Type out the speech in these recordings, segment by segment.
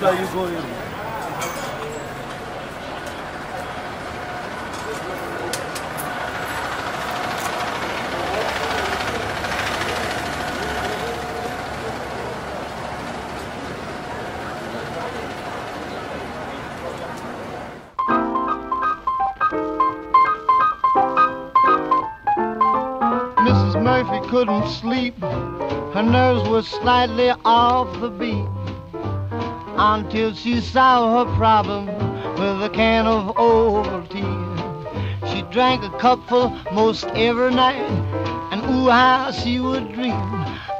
Buddha, you go in. Mrs. Murphy couldn't sleep. Her nerves were slightly off the beat until she solved her problem with a can of Ovaltine. She drank a cupful most every night, and ooh, how she would dream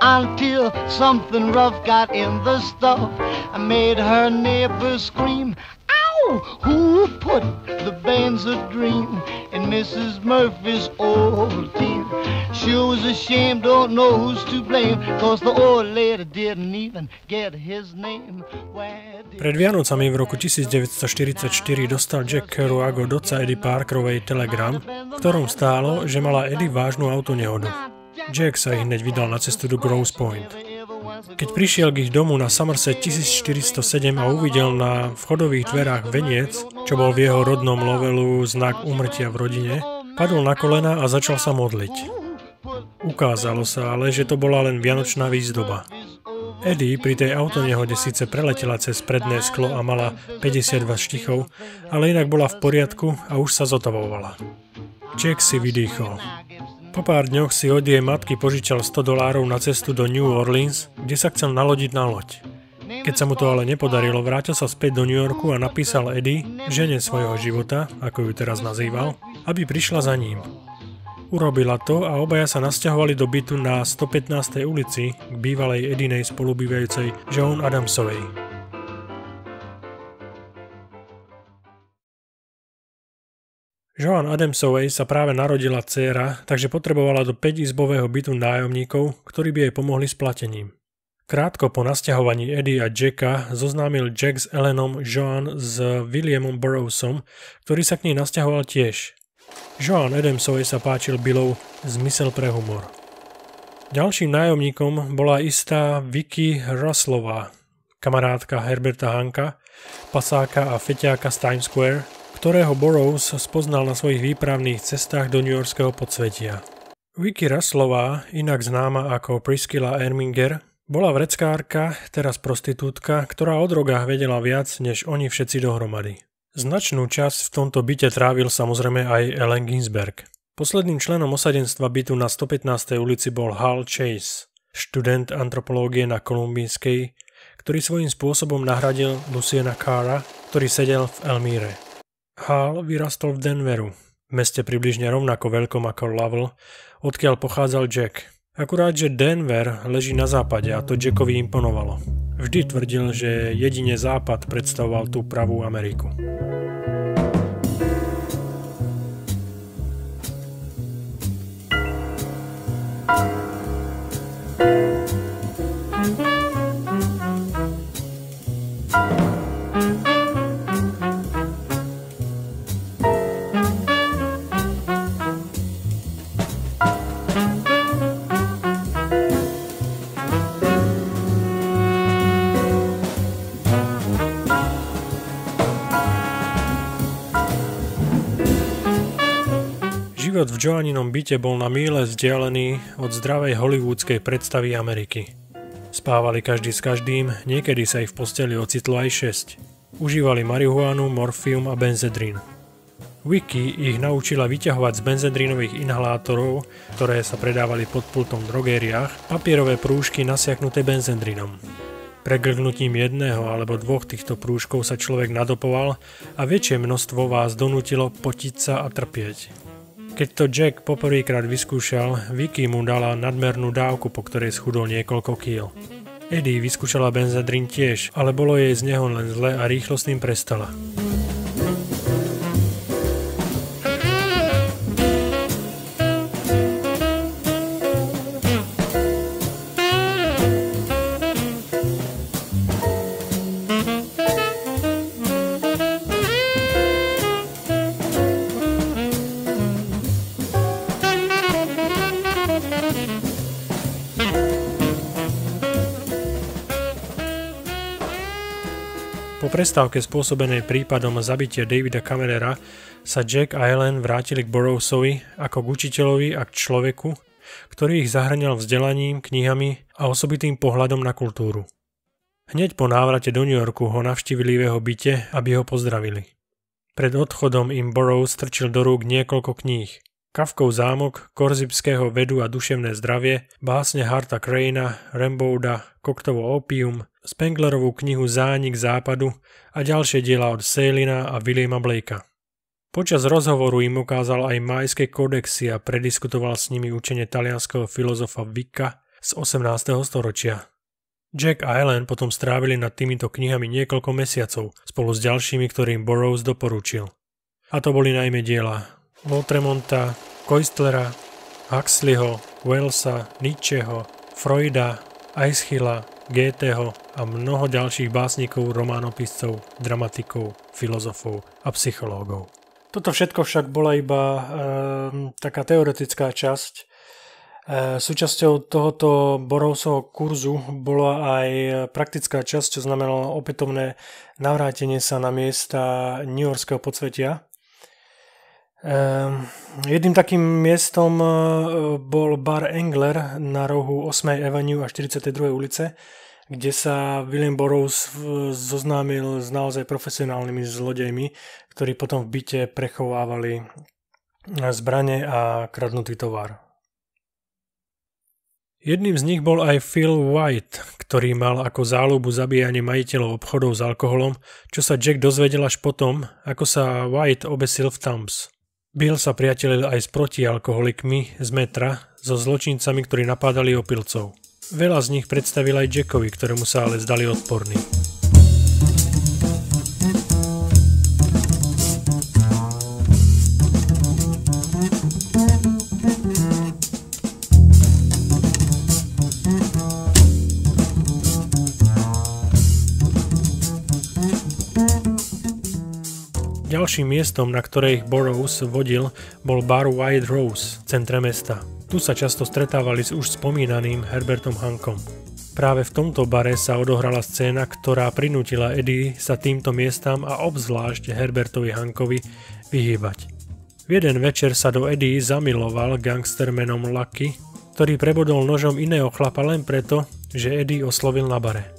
until something rough got in the stuff and made her neighbors scream. Ow! Who put the Benzedrine in Mrs. Murphy's Ovaltine? Sure was a shame, don't know who's to blame, cause the old lady didn't even get his name. Pred Vianocami v roku 1944 dostal Jack Kerouac od otca Eddie Parkerovej telegram, v ktorom stálo, že mala Eddie vážnu autonehodu. Jack sa hneď vydal na cestu do Grosse Pointe. Keď prišiel k ich domu na Somerset 1407 a uvidel na vchodových dverách veniec, čo bol v jeho rodnom Lovelu znak úmrtia v rodine, padol na kolena a začal sa modliť. Ukázalo sa ale, že to bola len vianočná výzdoba. Eddie pri tej autonehode síce preletela cez predné sklo a mala 52 štichov, ale inak bola v poriadku a už sa zotavovala. Jack si vydýchol. Po pár dňoch si od jej matky požičal $100 na cestu do New Orleans, kde sa chcel nalodiť na loď. Keď sa mu to ale nepodarilo, vrátil sa späť do New Yorku a napísal Eddie, žene svojho života, ako ju teraz nazýval, aby prišla za ním. Urobila to a obaja sa nasťahovali do bytu na 115. ulici k bývalej Edinej spolubývajúcej Joan Adamsovej. Joan Adamsovej sa práve narodila dcéra, takže potrebovala do 5-izbového bytu nájomníkov, ktorí by jej pomohli s platením. Krátko po nasťahovaní Eddie a Jacka zoznámil Jack s Elenom Joan s Williamom Burroughsom, ktorý sa k nej nasťahoval tiež. Joan Adamsovej sa páčil Billov zmysel pre humor. Ďalším nájomníkom bola istá Vicky Ruslová, kamarátka Herberta Hanka, pasáka a feťáka z Times Square, ktorého Burroughs spoznal na svojich výpravných cestách do newyorského podsvetia. Vicky Ruslová, inak známa ako Priscilla Erminger, bola vreckárka, teraz prostitútka, ktorá o drogách vedela viac než oni všetci dohromady. Značnú časť v tomto byte trávil samozrejme aj Allen Ginsberg. Posledným členom osadenstva bytu na 115. ulici bol Hal Chase, študent antropológie na Kolumbijskej, ktorý svojím spôsobom nahradil Luciana Carra, ktorý sedel v Elmíre. Hal vyrastol v Denveru, v meste približne rovnako veľkom ako Lovell, odkiaľ pochádzal Jack. Akurát, že Denver leží na západe a to Jackovi imponovalo. Vždy tvrdil, že jedine západ predstavoval tú pravú Ameriku. Život v Joaninom byte bol na míle vzdialený od zdravej hollywoodskej predstavy Ameriky. Spávali každý s každým, niekedy sa ich v posteli ocitlo aj 6. Užívali marihuánu, morfium a benzedrín. Vicky ich naučila vyťahovať z benzedrínových inhalátorov, ktoré sa predávali pod pultom v drogériách, papierové prúžky nasiaknuté benzedrínom. Preglgnutím jedného alebo dvoch týchto prúžkov sa človek nadopoval a väčšie množstvo vás donútilo potiť sa a trpieť. Keď to Jack poprvýkrát vyskúšal, Vicky mu dala nadmernú dávku, po ktorej schudol niekoľko kíl. Eddie vyskúšala benzedrín tiež, ale bolo jej z neho len zle a rýchlo s ním prestala. Po prestávke spôsobenej prípadom zabitia Davida Camerera sa Jack a Ellen vrátili k Burroughsovi ako k učiteľovi a k človeku, ktorý ich zahŕňal vzdelaním, knihami a osobitým pohľadom na kultúru. Hneď po návrate do New Yorku ho navštívili v jeho byte, aby ho pozdravili. Pred odchodom im Burroughs strčil do rúk niekoľko kníh. Kafkov zámok, Korzybského vedu a duševné zdravie, básne Harta Craina, Rambouda, Koktovo opium, Spenglerovú knihu Zánik západu a ďalšie diela od Salina a Williama Blakea. Počas rozhovoru im ukázal aj Majské kodexy a prediskutoval s nimi učenie talianskeho filozofa Vicca z 18. storočia. Jack a Ellen potom strávili nad týmito knihami niekoľko mesiacov spolu s ďalšími, ktorým Burroughs doporučil. A to boli najmä diela Lautremonta, Koistlera, Huxleyho, Wellsa, Nietzscheho, Freuda, Aeschyla, Goetheho a mnoho ďalších básnikov, románopiscov, dramatikov, filozofov a psychológov. Toto všetko však bola iba taká teoretická časť. Súčasťou tohoto Burroughsovho kurzu bola aj praktická časť, čo znamenalo opätovné navrátenie sa na miesta newyorského podsvetia. Jedným takým miestom bol bar Engler na rohu 8. Avenue a 42. ulice, kde sa William Burroughs zoznámil s naozaj profesionálnymi zlodejmi, ktorí potom v byte prechovávali zbrane a kradnutý tovar. Jedným z nich bol aj Phil White, ktorý mal ako záľubu zabíjanie majiteľov obchodov s alkoholom, čo sa Jack dozvedel až potom, ako sa White obesil v Thames. Bill sa priatelil aj s protialkoholikmi z metra, so zločincami, ktorí napádali opilcov. Veľa z nich predstavil aj Jackovi, ktorému sa ale zdali odporní. Ďalším miestom, na ktoré ich Burroughs vodil, bol bar White Rose v centre mesta. Tu sa často stretávali s už spomínaným Herbertom Hankom. Práve v tomto bare sa odohrala scéna, ktorá prinútila Eddie sa týmto miestam a obzvlášť Herbertovi Hankovi vyhýbať. V jeden večer sa do Eddie zamiloval gangster menom Lucky, ktorý prebodol nožom iného chlapa len preto, že Eddie oslovil na bare.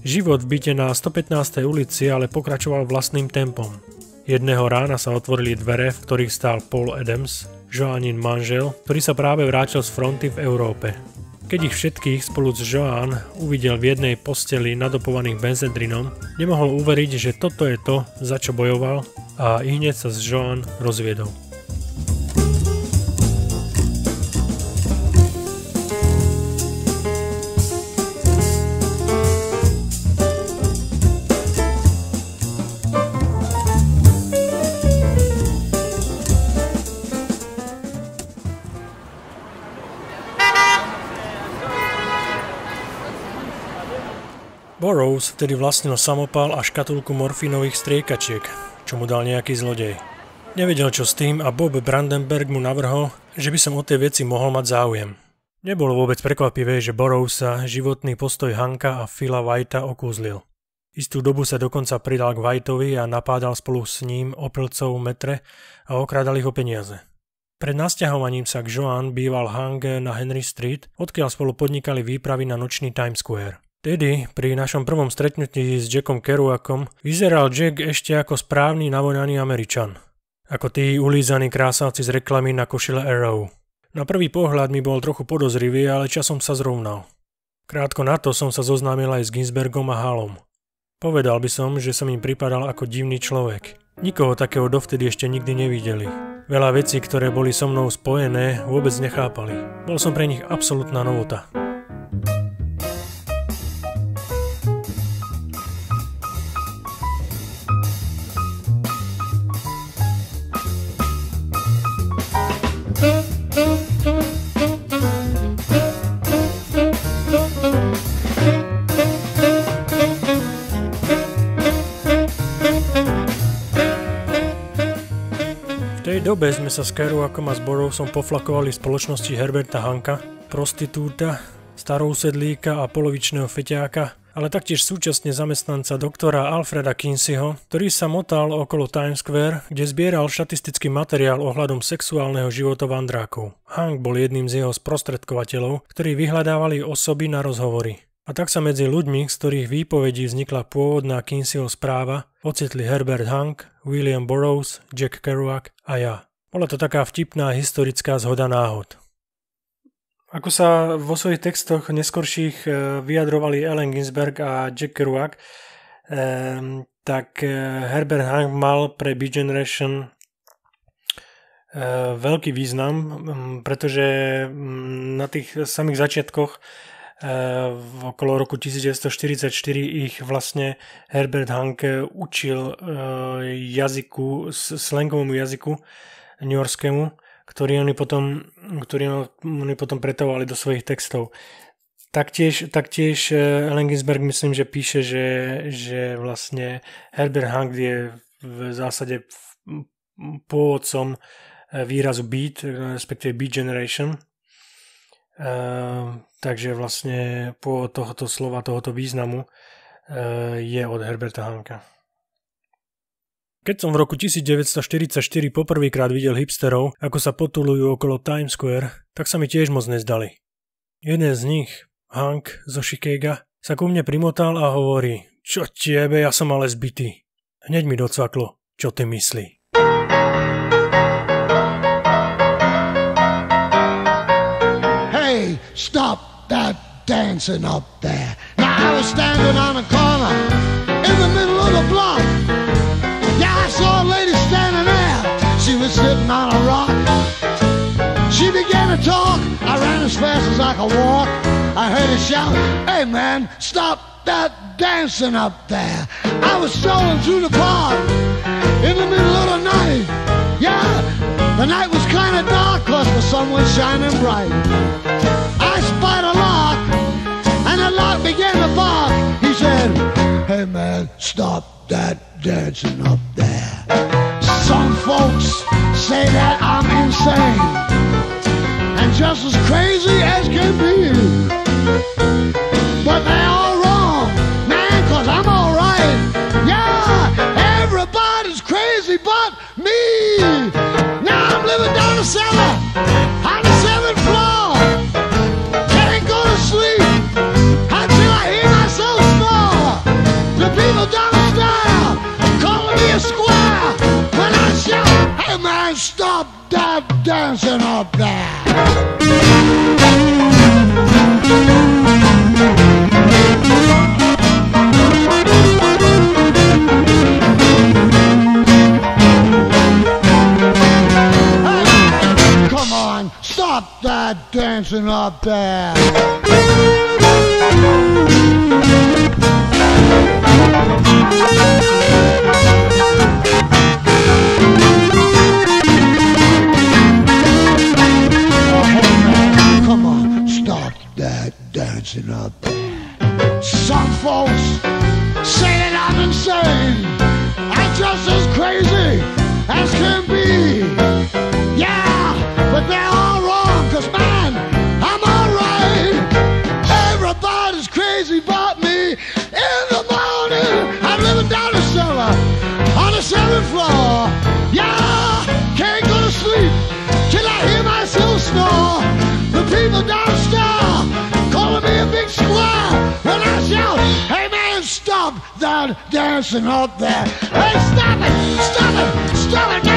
Život v byte na 115. ulici ale pokračoval vlastným tempom. Jedného rána sa otvorili dvere, v ktorých stál Paul Adams, Joannin manžel, ktorý sa práve vrátil z fronty v Európe. Keď ich všetkých spolu s Joan uvidel v jednej posteli nadopovaných benzedrinom, nemohol uveriť, že toto je to, za čo bojoval, a ihneď sa s Joan rozviedol. Burroughs vtedy vlastnil samopal a škatulku morfínových striekačiek, čo mu dal nejaký zlodej. Nevedel čo s tým a Bob Brandenberg mu navrhol, že by som o tie veci mohol mať záujem. Nebolo vôbec prekvapivé, že Burroughs sa životný postoj Hanka a Phila Whitea okúzlil. Istú dobu sa dokonca pridal k Whiteovi a napádal spolu s ním opilcov v metre a okrádal ich o peniaze. Pred nasťahovaním sa k Joan býval Hank na Henry Street, odkiaľ spolu podnikali výpravy na nočný Times Square. Tedy, pri našom prvom stretnutí s Jackom Kerouacom, vyzeral Jack ešte ako správny navoňaný Američan. Ako tí ulízaní krásavci z reklamy na košile Arrow. Na prvý pohľad mi bol trochu podozrivý, ale časom sa zrovnal. Krátko na to som sa zoznámil aj s Ginsbergom a Hallom. Povedal by som, že som im pripadal ako divný človek. Nikoho takého dovtedy ešte nikdy nevideli. Veľa vecí, ktoré boli so mnou spojené, vôbec nechápali. Bol som pre nich absolútna novota. V tej dobe sme sa s Kerouacom a s Burroughsom poflakovali v spoločnosti Herberta Hanka, prostitúta, starousedlíka a polovičného feťáka ale taktiež súčasne zamestnanca doktora Alfreda Kinseyho, ktorý sa motal okolo Times Square, kde zbieral štatistický materiál ohľadom sexuálneho života vandrákov. Hank bol jedným z jeho sprostredkovateľov, ktorí vyhľadávali osoby na rozhovory. A tak sa medzi ľuďmi, z ktorých výpovedí vznikla pôvodná Kinseyho správa, ocitli Herbert Hank, William Burroughs, Jack Kerouac a ja. Bola to taká vtipná historická zhoda náhod. Ako sa vo svojich textoch neskorších vyjadrovali Allen Ginsberg a Jack Kerouac, tak Herbert Hank mal pre Beat Generation veľký význam, pretože na tých samých začiatkoch okolo roku 1944 ich vlastne Herbert Hank učil jazyku, slangovému jazyku newyorskému, ktorý oni potom pretavovali do svojich textov. Taktiež Allen Ginsberg myslím, že píše, že vlastne Herbert Hank je v zásade pôvodcom výrazu beat, respektíve Beat Generation. Takže vlastne pôvod tohoto slova, tohoto významu je od Herberta Hanka. Keď som v roku 1944 poprvýkrát videl hipsterov, ako sa potulujú okolo Times Square, tak sa mi tiež moc nezdali. Jeden z nich, Hank zo Chicaga, sa ku mne primotal a hovorí: čo tiebe, ja som ale zbitý. Hneď mi docvaklo, čo ty myslí. Hey, stop that dancing up there. Now I was standing on a corner in the middle of the block. Yeah, I saw a lady standing there. She was sitting on a rock. She began to talk. I ran as fast as I could walk. I heard her shout, hey man, stop that dancing up there. I was strolling through the park in the middle of the night. Yeah, the night was kind of dark cause the sun was shining bright. I spied a lock and the lock began to bark. He said, hey man, stop that dancing up there. Some folks say that I'm insane and just as crazy as can be, but they're all wrong, man, cause I'm alright. Yeah, everybody's crazy but me. Now I'm living down the cellar on the 7th floor. Can't go to sleep until I hear myself snore. The people down the stairs calling me a square when I shout, hey man, stop that dancing up there. Come on, stop that dancing up there. Come on, stop that dancing up there. Some folks say that I'm insane. I'm just as crazy as can be. Yeah, but they're all wrong, cause man, I'm alright. Everybody's crazy but me. In the morning, I'm living down the cellar on the 7th floor. Yeah, can't go to sleep till I hear myself snore. The people downstairs calling me a big square when I shout, hey man, stop that dancing up there. Hey, stop it, stop it, stop it.